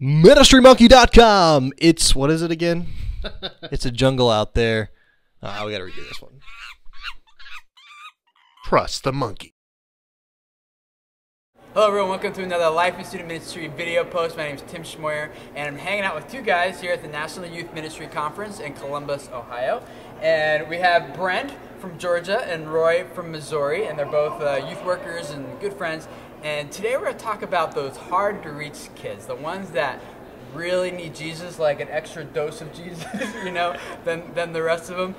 MinistryMonkey.com. It's, what is it again? It's a jungle out there. We gotta redo this one. Trust the monkey. Hello everyone, welcome to another Life in Student Ministry video post. My name is Tim Schmoyer, and I'm hanging out with two guys here at the National Youth Ministry Conference in Columbus, Ohio. And we have Brent from Georgia and Roy from Missouri, and they're both youth workers and good friends. And today we're going to talk about those hard-to-reach kids, the ones that really need Jesus, like an extra dose of Jesus, you know, than the rest of them.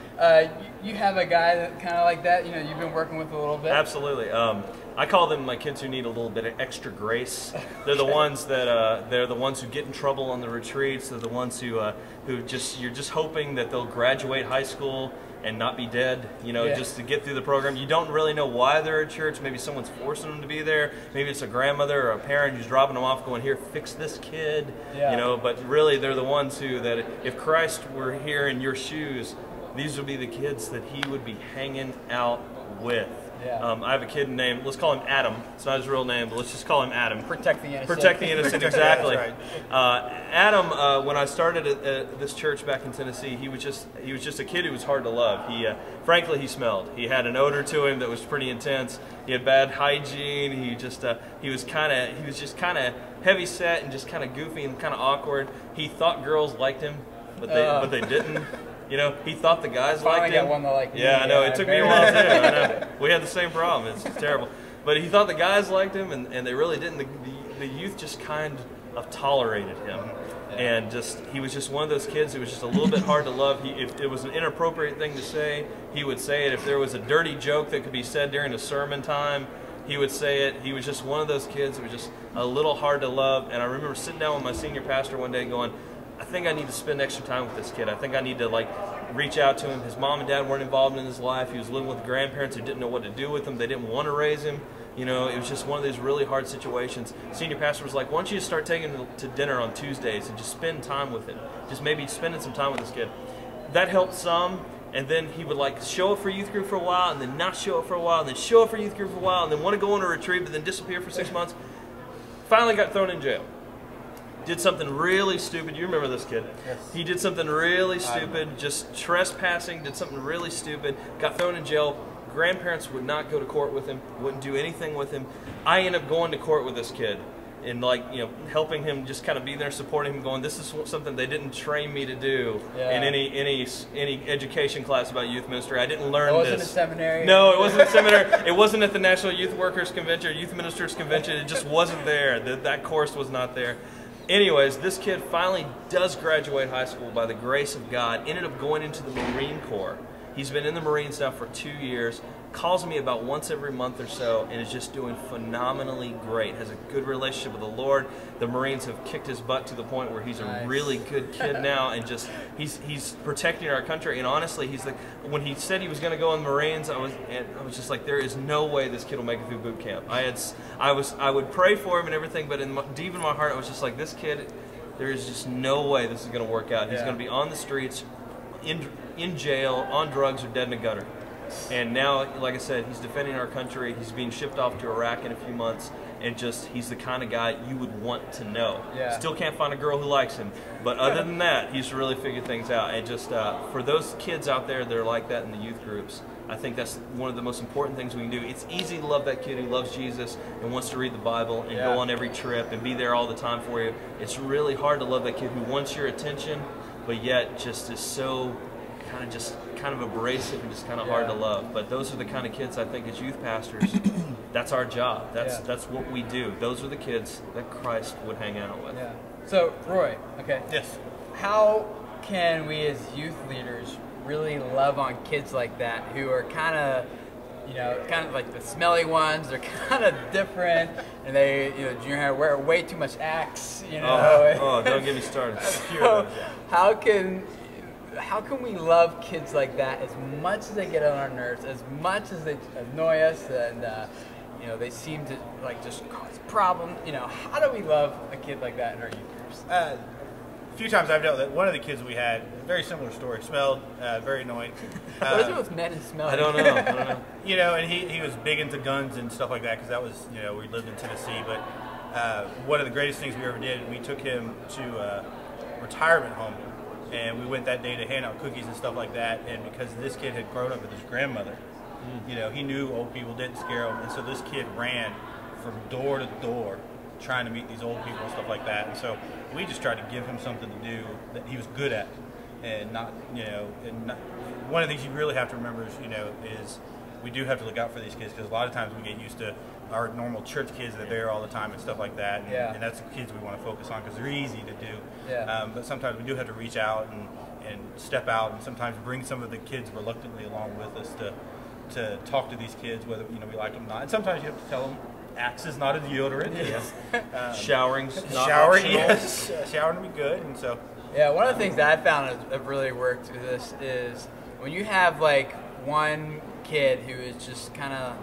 You have a guy that kind of like that, you know, you've been working with a little bit. Absolutely. I call them my kids who need a little bit of extra grace. They're the ones that they're the ones who get in trouble on the retreats. They're the ones who just, you're just hoping that they'll graduate high school and not be dead, you know, just to get through the program. You don't really know why they're at church. Maybe someone's forcing them to be there. Maybe it's a grandmother or a parent who's dropping them off going, here, fix this kid, you know, but really they're the ones who, that if Christ were here in your shoes, these would be the kids that he would be hanging out with. I have a kid named, let's call him Adam. It's not his real name, but let's just call him Adam. Protect the innocent. Protect the innocent, exactly. That's right. Adam, when I started at this church back in Tennessee, he was just a kid who was hard to love. Frankly, he smelled. He had an odor to him that was pretty intense. He had bad hygiene. He was just kind of heavy set and just kind of goofy and kind of awkward. He thought girls liked him, but they didn't. You know, he thought the guys liked him. One that liked me. Yeah, I know. It took me a while too. I know. We had the same problem. It's terrible. But he thought the guys liked him, and they really didn't. The youth just kind of tolerated him, and he was just one of those kids who was just a little bit hard to love. If it was an inappropriate thing to say, he would say it. If there was a dirty joke that could be said during a sermon time, he would say it. He was just one of those kids who was just a little hard to love. And I remember sitting down with my senior pastor one day going, I think I need to spend extra time with this kid. I think I need to reach out to him. His mom and dad weren't involved in his life. He was living with grandparents who didn't know what to do with him. They didn't want to raise him. You know, it was just one of these really hard situations. Senior pastor was like, why don't you just start taking him to dinner on Tuesdays and just spend time with him. Just maybe spending some time with this kid. That helped some. And then he would show up for youth group for a while and then not show up for a while and then show up for youth group for a while and then want to go on a retreat but then disappear for 6 months. Finally got thrown in jail. Did something really stupid. You remember this kid. Yes. He did something really stupid, just trespassing, did something really stupid, got thrown in jail. Grandparents would not go to court with him, wouldn't do anything with him. I ended up going to court with this kid and helping him, just kind of be there, supporting him, going, this is something they didn't train me to do in any education class about youth ministry. I didn't learn this. It wasn't a seminary? No, it wasn't a seminary. It wasn't at the National Youth Workers Convention or Youth Ministers Convention. It just wasn't there. That course was not there. Anyways, this kid finally does graduate high school by the grace of God, ended up going into the Marine Corps. He's been in the Marines now for 2 years, calls me about once every month or so, and is just doing phenomenally great. Has a good relationship with the Lord. The Marines have kicked his butt to the point where he's a really good kid now, and just he's protecting our country. And honestly, when he said he was going to go in the Marines, I was just like, there is no way this kid will make it through boot camp. I would pray for him and everything, but deep in my heart, I was just like, this kid, there is just no way this is going to work out. He's going to be on the streets, in jail, on drugs, or dead in a gutter. And now, like I said, he's defending our country. He's being shipped off to Iraq in a few months, and he's the kind of guy you would want to know. Still can't find a girl who likes him, but other than that, he's really figured things out. And just for those kids out there that are like that in the youth groups, I think that's one of the most important things we can do. It's easy to love that kid who loves Jesus and wants to read the Bible and go on every trip and be there all the time for you. It's really hard to love that kid who wants your attention, but yet just is so kind of abrasive and just kind of hard to love. But those are the kind of kids, I think, as youth pastors, that's our job. That's what we do. Those are the kids that Christ would hang out with. So, Roy, okay. Yes. How can we as youth leaders really love on kids like that who are kind of like the smelly ones? They're kind of different, and they, junior high, wear way too much Axe, Oh, don't get me started. So, how can we love kids like that as much as they get on our nerves, as much as they annoy us, and they seem to just cause problems? How do we love a kid like that in our youth groups? A few times I've dealt with it. One of the kids we had, very similar story, smelled very annoying. What is it with men and smelling? I don't know. And he was big into guns and stuff like that, because that was, we lived in Tennessee, but one of the greatest things we ever did, we took him to a retirement home, and we went that day to hand out cookies and stuff like that. And because this kid had grown up with his grandmother, you know, he knew old people didn't scare him, and so this kid ran from door to door trying to meet these old people and stuff like that. And so we just tried to give him something to do that he was good at, and not, you know, one of the things you really have to remember is, you know, is we do have to look out for these kids, because a lot of times we get used to our normal church kids that are there all the time and stuff like that, and that's the kids we want to focus on because they're easy to do. But sometimes we do have to reach out and step out, and sometimes bring some of the kids reluctantly along with us to talk to these kids, whether, you know, we like them or not. And sometimes you have to tell them Axe is not a deodorant. Showering's not showering, optional. yes, showering would be good. And so, yeah, one of the things that I found have really worked with this is when you have like one kid who is just kind of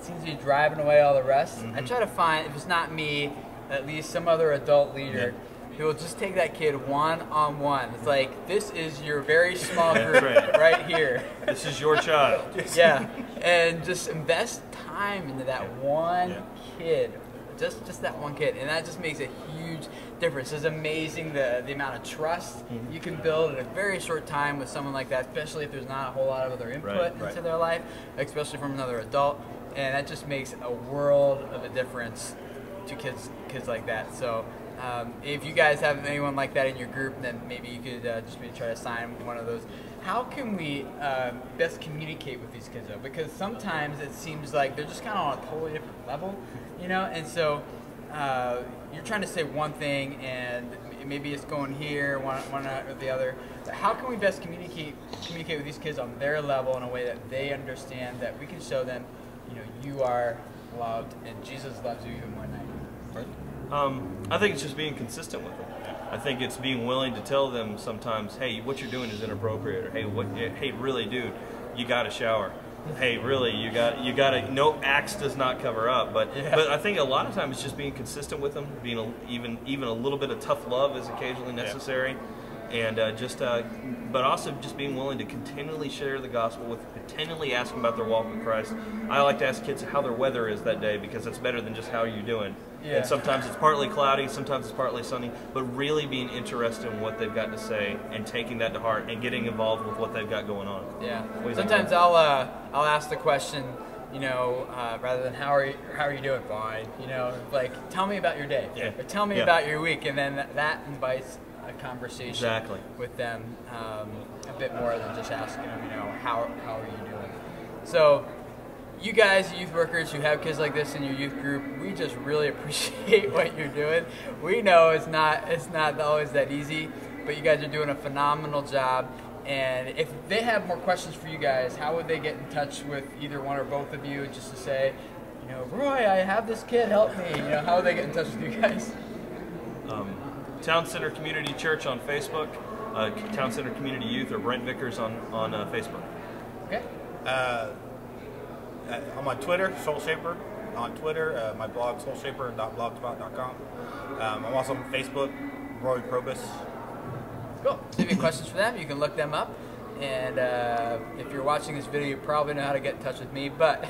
seems to be driving away all the rest. I try to find, if it's not me, at least some other adult leader who will just take that kid one-on-one. It's like, this is your very small group right here. This is your child. Yeah, and just invest time into that one kid, just that one kid, and that just makes a huge difference. It's amazing the amount of trust you can build in a very short time with someone like that, especially if there's not a whole lot of other input into their life, especially from another adult, and that just makes a world of a difference to kids like that. So if you guys have anyone like that in your group, then maybe you could just maybe try to assign one of those. How can we best communicate with these kids though? Because sometimes it seems like they're just kind of on a totally different level, you know, and so you're trying to say one thing and maybe it's going here, one or the other. How can we best communicate with these kids on their level in a way that they understand, that we can show them, you know, you are loved and Jesus loves you even more than I do? Right. I think it's just being consistent with them. I think it's being willing to tell them sometimes, hey, what you're doing is inappropriate, or hey, really, dude, you got to shower. Hey, really, you got to. No, Axe does not cover up, but I think a lot of times it's just being consistent with them, being even a little bit of tough love is occasionally necessary, and but also just being willing to continually share the gospel with, continually asking about their walk with Christ. I like to ask kids how their weather is that day, because it's better than just how you're doing. Yeah. And sometimes it's partly cloudy, sometimes it's partly sunny, but really being interested in what they've got to say and taking that to heart and getting involved with what they've got going on. Yeah. Sometimes I'll ask the question, you know, rather than how are you doing? Fine. You know, like, tell me about your day, or tell me about your week, and then that invites a conversation with them a bit more than just asking them, you know, how are you doing? So, you guys, youth workers who have kids like this in your youth group, we just really appreciate what you're doing. We know it's not always that easy, but you guys are doing a phenomenal job. And if they have more questions for you guys, how would they get in touch with either one or both of you, just to say, you know, Roy, I have this kid, help me. You know, how would they get in touch with you guys? Town Center Community Church on Facebook, Town Center Community Youth, or Brent Vickers on Facebook. Okay. I'm on Twitter, Soul Shaper on Twitter. My blog, soulshaper.blogspot.com. I'm also on Facebook, Roy Probus. Cool. So if you have any questions for them, you can look them up. And if you're watching this video, you probably know how to get in touch with me. But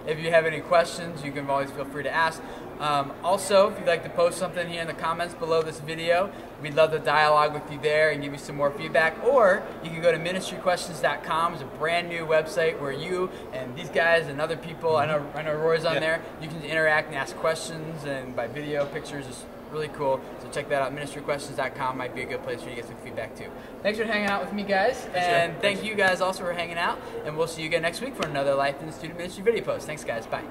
if you have any questions, you can always feel free to ask. Also, if you'd like to post something here in the comments below this video, we'd love to dialogue with you there and give you some more feedback. Or you can go to ministryquestions.com. It's a brand new website where you and these guys and other people, I know Roy's on there, you can interact and ask questions, and by video, pictures. It's really cool. So check that out. Ministryquestions.com might be a good place for you to get some feedback too. Thanks for hanging out with me, guys. And thank you guys also for hanging out. And we'll see you again next week for another Life in the Student Ministry video post. Thanks, guys. Bye.